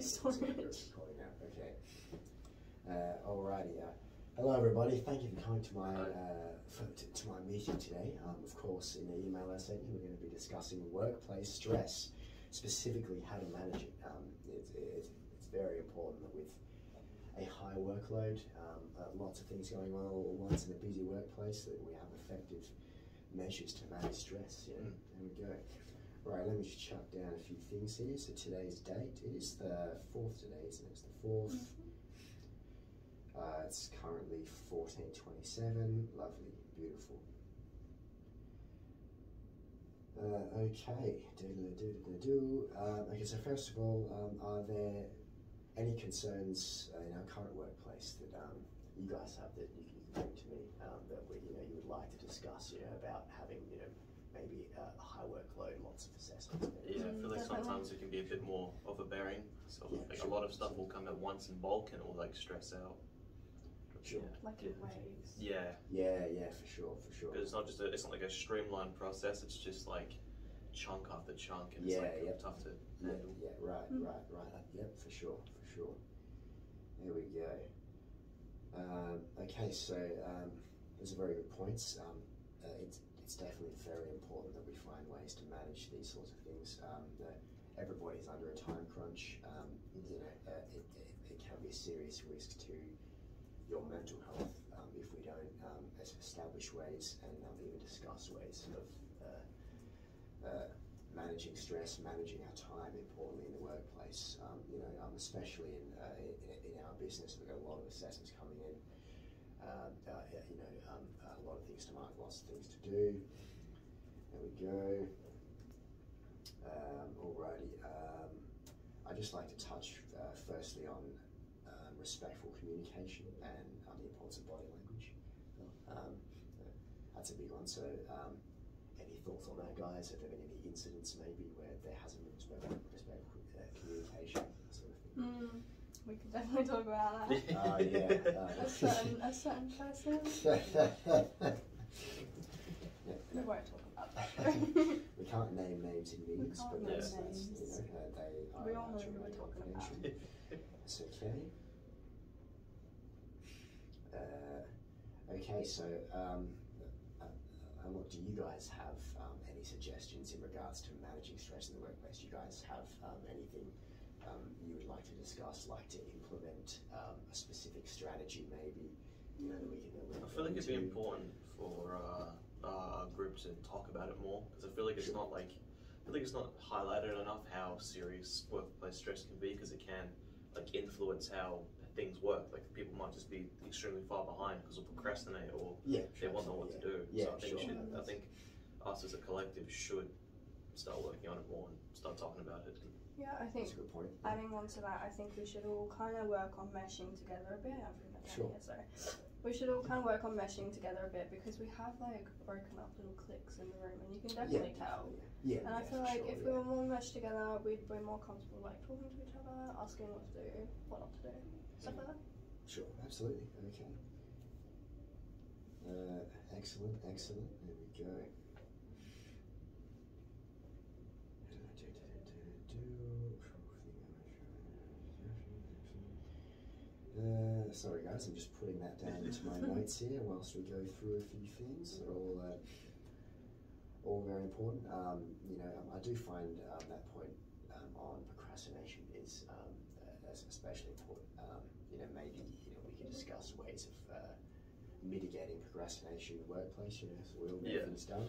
storage. Recording now. Okay. Alrighty. Hello, everybody. Thank you for coming to my to my meeting today. Of course, in the email I sent you, we're going to be discussing workplace stress, specifically how to manage it. It's very important that with a high workload, lots of things going on all at once in a busy workplace, that we have effective measures to manage stress. Yeah, there we go. Right, let me just chuck down a few things here. So today's date, it is the 4th today, isn't it? It's the 4th. It's currently 14:27. Lovely, beautiful. Okay, okay, so first of all, are there any concerns in our current workplace that you guys have that you can bring to me that you would like to discuss? About having maybe a high workload, lots of assessments. Yeah, I feel like sometimes it can be a bit more overbearing. So like a lot of stuff will come at once in bulk and it will like stress out. Sure. Like in waves. Yeah. Yeah, for sure. Because it's not just it's not like a streamlined process. It's just like chunk after chunk, and it's tough to handle. Yeah, right. Yep, for sure. There we go. Okay, so those are very good points. It's definitely very important that we find ways to manage these sorts of things. Everybody's under a time crunch. It can be a serious risk to your mental health if we don't establish ways and even discuss ways of managing stress, managing our time, importantly in the workplace. Especially in our business, we've got a lot of assessments coming in. A lot of things to mark, lots of things to do. There we go. Alrighty. I'd just like to touch firstly on respectful communication and the importance of body language. That's a big one. So, any thoughts on that, guys? Have there been any incidents maybe where there hasn't been respectful communication, that sort of thing? We could definitely talk about that. A certain person. We won't talk about that. We can't name names in meetings, but they are all know who we're talking about. That's okay. Okay, so what do you guys have any suggestions in regards to managing stress in the workplace? Do you guys have anything you would like to discuss, like to implement a specific strategy maybe, that we can I feel like it'd be important for our group to talk about it more, because I feel like it's not highlighted enough how serious workplace stress can be, because it can influence how things work. Like people might just be extremely far behind because they'll procrastinate or they won't know what to do. So I think us as a collective should start working on it more and start talking about it. Yeah, I think that's a good point. Adding on to that, I think we should all kind of work on meshing together a bit. We should all kind of work on meshing together a bit, because we have broken up little cliques in the room, and you can definitely tell. Yeah, and I feel like if we were more meshed together, we'd be more comfortable talking to each other, asking what to do, what not to do, stuff like that. Sure, absolutely. Okay. Excellent. There we go. Sorry guys, I'm just putting that down into my notes here whilst we go through a few things. They're all very important. I do find that point on procrastination is especially important. Maybe we can discuss ways of mitigating procrastination in the workplace. So we all get things done.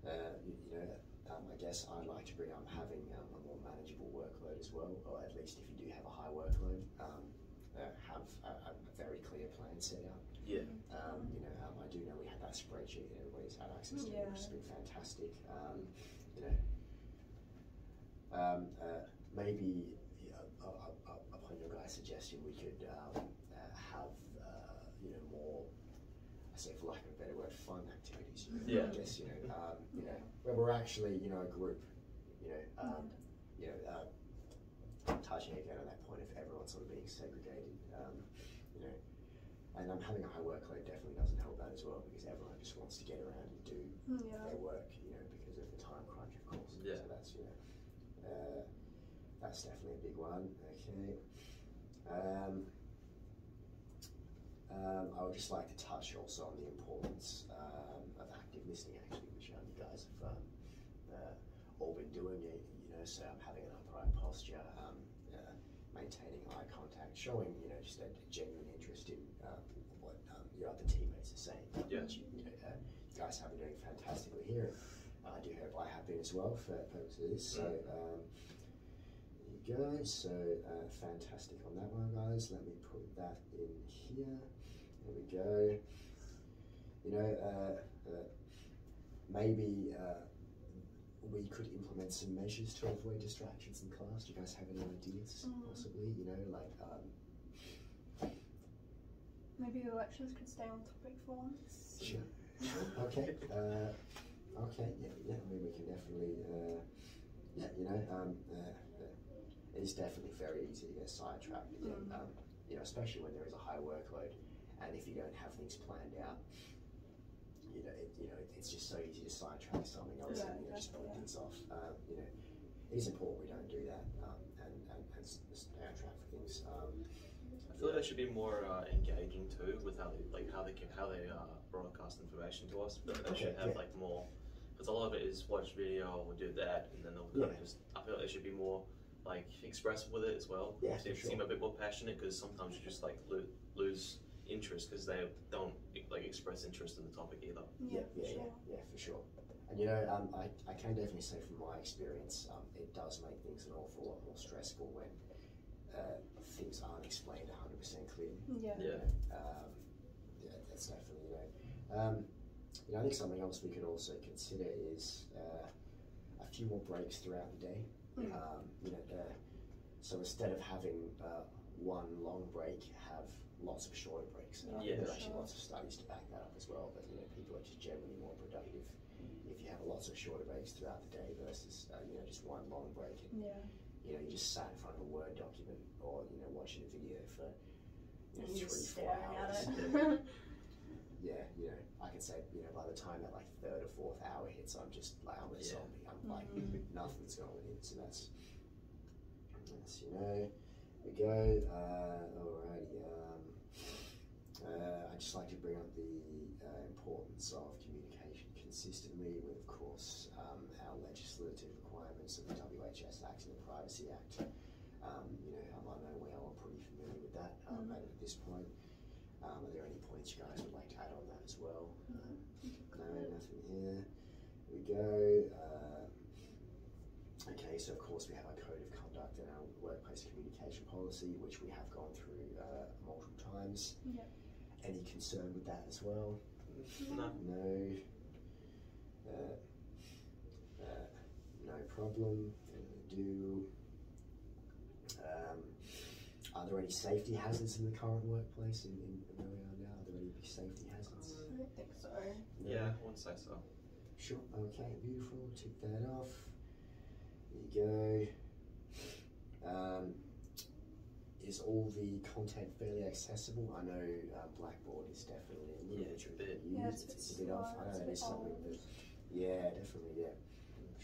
I guess I'd like to bring up having a more manageable workload as well, or at least if you do have a high workload, have a very clear plan set out. I do know we had that spreadsheet that everybody's had access to, which has been fantastic. Maybe upon your guys' suggestion, we could have more, I say for lack of a better word, fun activities. I guess where we're actually a group. Touching again on that point of everyone sort of being segregated. And having a high workload definitely doesn't help that as well, because everyone just wants to get around and do their work, because of the time crunch, of course. So that's that's definitely a big one. Okay. I would just like to touch also on the importance of active listening, actually, which you guys have all been doing. So having an upright posture, maintaining eye contact, showing just a genuine interest in what your other teammates are saying. Yeah. Which, you guys have been doing fantastically here. I do hope I have been as well for purposes of this. So there you go. So fantastic on that one, guys. Let me put that in here. There we go. Maybe we could implement some measures to avoid distractions in class. Do you guys have any ideas? Possibly, maybe the lecturers could stay on topic for once. Sure. Okay. Okay. Yeah. I mean, we can definitely. It's definitely very easy to get sidetracked again. Especially when there is a high workload, and if you don't have things planned out, it's just so easy to sidetrack something else and just put things off. It is important we don't do that and stay on track for things. I feel like they should be more engaging too with how they broadcast information to us. But they should have like more, because a lot of it is watch video or do that, and then they'll kind of just. I feel like they should be more like expressive with it as well. Yeah, they seem a bit more passionate, because sometimes you just like lose interest because they don't like express interest in the topic either. Yeah, for sure. And I can definitely say from my experience, it does make things an awful lot more stressful when things aren't explained 100% clearly. That's definitely I think something else we could also consider is a few more breaks throughout the day. So instead of having one long break, have lots of shorter breaks. There are actually lots of studies to back that up as well. But people are just generally more productive if you have lots of shorter breaks throughout the day versus just one long break. And, you just sat in front of a Word document or watching a video for 3-4 hours. I can say by the time that like third or fourth hour hits, I'm just like I'm a zombie. I'm like nothing's going in. So that's we go. Alrighty. I'd just like to bring up the importance of communication consistently with, of course, our legislative requirements of the WHS Act and the Privacy Act. I know we are all pretty familiar with that at this point. Are there any points you guys would like to add on that as well? No, nothing here. We go. Okay, so of course we have our code of conduct and our workplace communication policy, which we have gone through multiple times. Any concern with that as well? No. No problem. Are there any safety hazards in the current workplace in where we are now? Are there any big safety hazards? I don't think so. Yeah, I wouldn't say so. Sure. Okay. Beautiful. Tick that off. There you go. Is all the content fairly accessible? I know Blackboard is definitely a little bit used. It's a bit off. I know that is something that. Yeah, definitely. Yeah.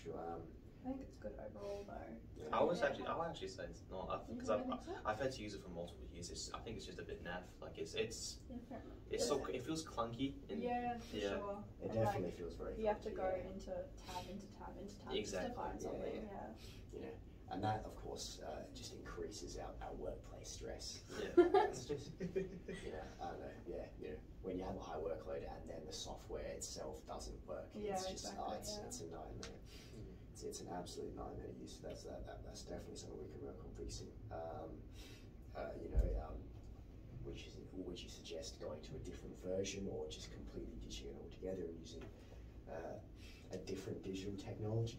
Sure. I think it's good overall though. I would actually say it's not, because I've had to use it for multiple years. I think it's just a bit naff. Like it feels clunky. For sure. It definitely feels very. You have to go into tab just to find something. And that, of course, just increases our workplace stress. It's just, I don't know. When you have a high workload and then the software itself doesn't work, it's just it's a nightmare. It's an absolute nightmare to use. So that's definitely something we can work on fixing. Would you suggest going to a different version or just completely ditching it altogether and using a different digital technology?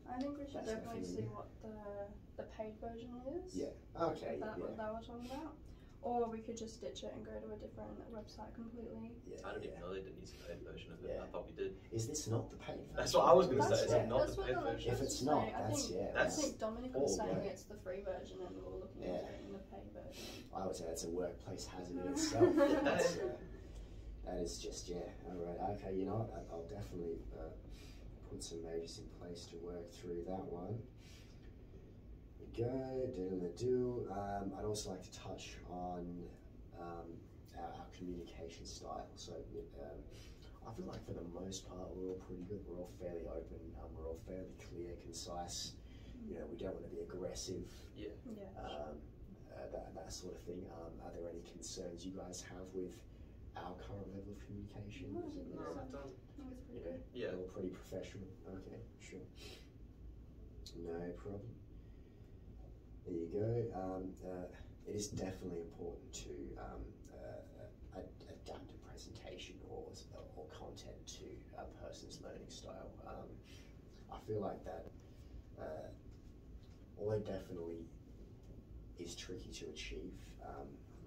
I think we should definitely see what the paid version is. Okay. What we're talking about. Or we could just ditch it and go to a different website completely. I didn't even know they didn't use the paid version of it. I thought we did. Is this not the paid version? That's what I was going to say. Is it not the paid version? If it's not, I think Dominic was saying it's the free version and we're looking at it in the paid version. I would say that's a workplace hazard in itself. That is just, alright. Okay, you know what? I'll definitely put some measures in place to work through that one. we go, doing the do. I'd also like to touch on our communication style. So I feel like for the most part we're all pretty good. We're all fairly open. We're all fairly clear, concise. You know, we don't want to be aggressive. Yeah. That sort of thing. Are there any concerns you guys have with our current level of communication? No, I don't. Yeah, all pretty professional. Okay, sure. No problem. There you go. It is definitely important to adapt a presentation or content to a person's learning style. I feel like that, although definitely is tricky to achieve,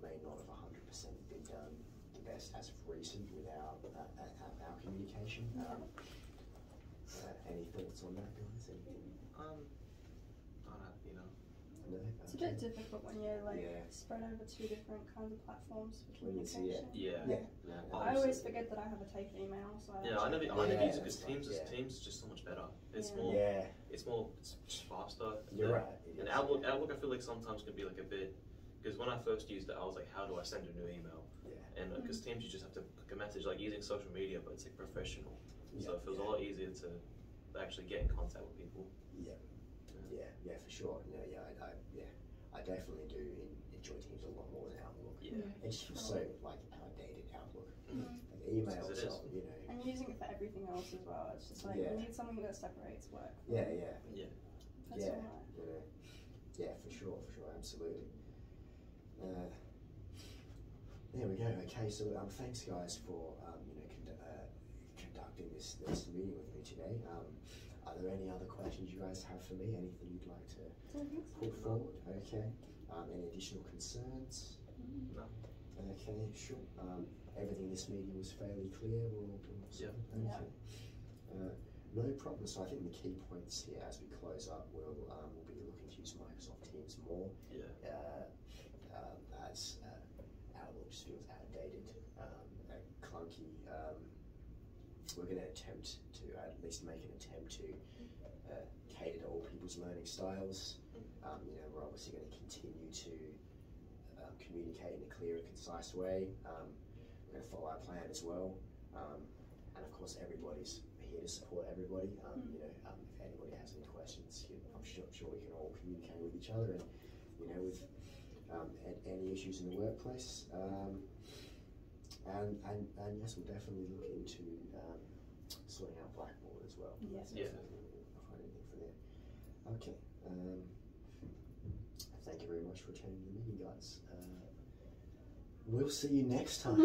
may not have 100% been done the best as of recent with our communication. Any thoughts on that, guys? Anything? You know. No? It's a bit difficult when you're like Yeah. spread over 2 different kinds of platforms for When you see it. communication. Yeah. No, I always forget that I have a tape email, so Yeah, I never Yeah, use it because that's right, Teams is just so much better. It's Yeah. more. Yeah, It's just faster. you're right. It And is. Outlook, I feel like sometimes can be like a bit, because when I first used it, I was like, how do I send a new email? Yeah. And because Teams, you just have to click a message, like using social media, but it's like professional. So Yeah, it feels yeah. a lot easier to actually get in contact with people. Yeah, for sure. No, I definitely do enjoy Teams a lot more than Outlook. Yeah. It's just so like outdated Outlook. Mhm. Like email Because it itself, is. you know. And using it for everything else as well. It's just like Yeah. you need something that separates work. from Yeah. personal Yeah. life. You know. Yeah, for sure, absolutely. There we go. Okay, so thanks guys for conducting this meeting with me today. Are there any other questions you guys have for me? Anything you'd like to put forward? Okay. Any additional concerns? No. Okay, sure. Everything in this meeting was fairly clear. We're all Yeah. Okay. No problem. So I think the key points here as we close up, we'll be looking to use Microsoft Teams more. Yeah. As Outlook just feels outdated, clunky. We're going to attempt to at least make an attempt to cater to all people's learning styles. We're obviously going to continue to communicate in a clear and concise way. We're going to follow our plan as well. And of course, everybody's here to support everybody. If anybody has any questions, I'm sure we can all communicate with each other, and with any issues in the workplace. And yes, we'll definitely look into sorting out Blackboard as well. Yes. Yeah. I'll find anything for there. Okay. Thank you very much for attending the meeting, guys. We'll see you next time.